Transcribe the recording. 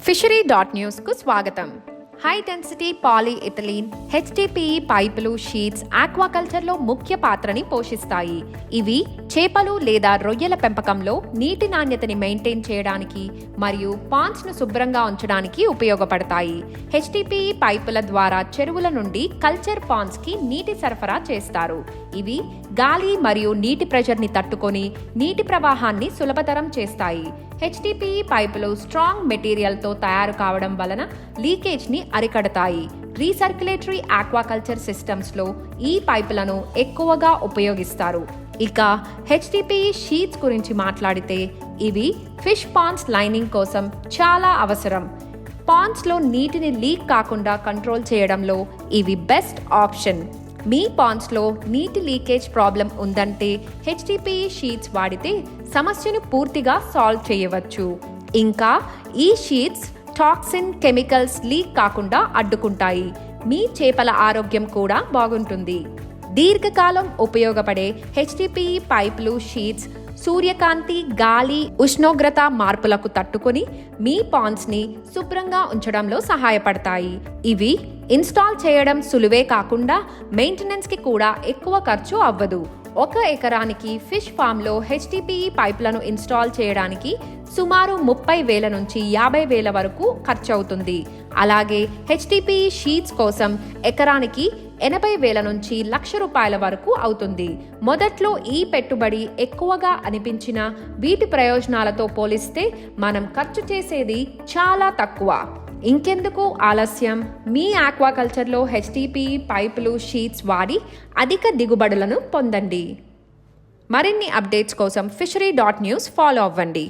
fishery.news కు స్వాగతం. High density పాలీఇథిలీన్ HDPE పైపులు షీట్స్ ఆక్వాకల్చర్లో ముఖ్య పాత్రని పోషిస్తాయి. ఇవి చేపలు లేదా రొయ్యల పెంపకంలో నీటి నాణ్యతని మెయింటైన్ చేయడానికి మరియు పాండ్స్ను శుభ్రంగా ఉంచడానికి ఉపయోగపడతాయి. HDPE పైపుల ద్వారా చెరువుల నుండి కల్చర్ పాండ్స్కి నీటి సరఫరా చేస్తారు. ఇవి గాలి మరియు నీటి ప్రెషర్ని తట్టుకొని నీటి ప్రవాహాన్ని సులభతరం చేస్తాయి. HDPE పైపులు స్ట్రాంగ్ మెటీరియల్తో తయారు కావడం వలన లీకేజ్ని అరికడతాయి. రీసర్క్యులేటరీ ఆక్వాకల్చర్ సిస్టమ్స్లో ఈ పైపులను ఎక్కువగా ఉపయోగిస్తారు. ఇక HDPE షీట్స్ గురించి మాట్లాడితే ఇవి ఫిష్ పాండ్స్ లైనింగ్ కోసం చాలా అవసరం. పాండ్స్లో నీటిని లీక్ కాకుండా కంట్రోల్ చేయడంలో ఇవి బెస్ట్ ఆప్షన్. మీ పాండ్స్లో నీటి లీకేజ్ ప్రాబ్లం ఉందంటే HDPE షీట్స్ వాడితే సమస్యను పూర్తిగా సాల్వ్ చేయవచ్చు. ఇంకా ఈ షీట్స్ టాక్సిన్ కెమికల్స్ లీక్ కాకుండా అడ్డుకుంటాయి. మీ చేపల ఆరోగ్యం కూడా బాగుంటుంది. దీర్ఘకాలం ఉపయోగపడే HDPE పైపులు షీట్స్ సూర్యకాంతి, గాలి, ఉష్ణోగ్రత మార్పులకు తట్టుకొని మీ పాండ్స్ని శుభ్రంగా ఉంచడంలో సహాయపడతాయి. ఇవి ఇన్స్టాల్ చేయడం సులువే కాకుండా మెయింటెనెన్స్కి కూడా ఎక్కువ ఖర్చు అవ్వదు. 1 ఎకరానికి ఫిష్ ఫామ్లో HDPE పైపులను ఇన్స్టాల్ చేయడానికి సుమారు 30,000 నుంచి 50,000 వరకు ఖర్చు అవుతుంది. అలాగే HDPE షీట్స్ కోసం ఎకరానికి 80,000 నుంచి ₹1,00,000 వరకు అవుతుంది. మొదట్లో ఈ పెట్టుబడి ఎక్కువగా అనిపించిన వీటి ప్రయోజనాలతో పోలిస్తే మనం ఖర్చు చేసేది చాలా తక్కువ. ఇంకెందుకు ఆలస్యం? మీ ఆక్వాకల్చర్లో HDPE పైపులు షీట్స్ వాడి అధిక దిగుబడులను పొందండి. మరిన్ని అప్డేట్స్ కోసం fishery.news ఫాలో అవ్వండి.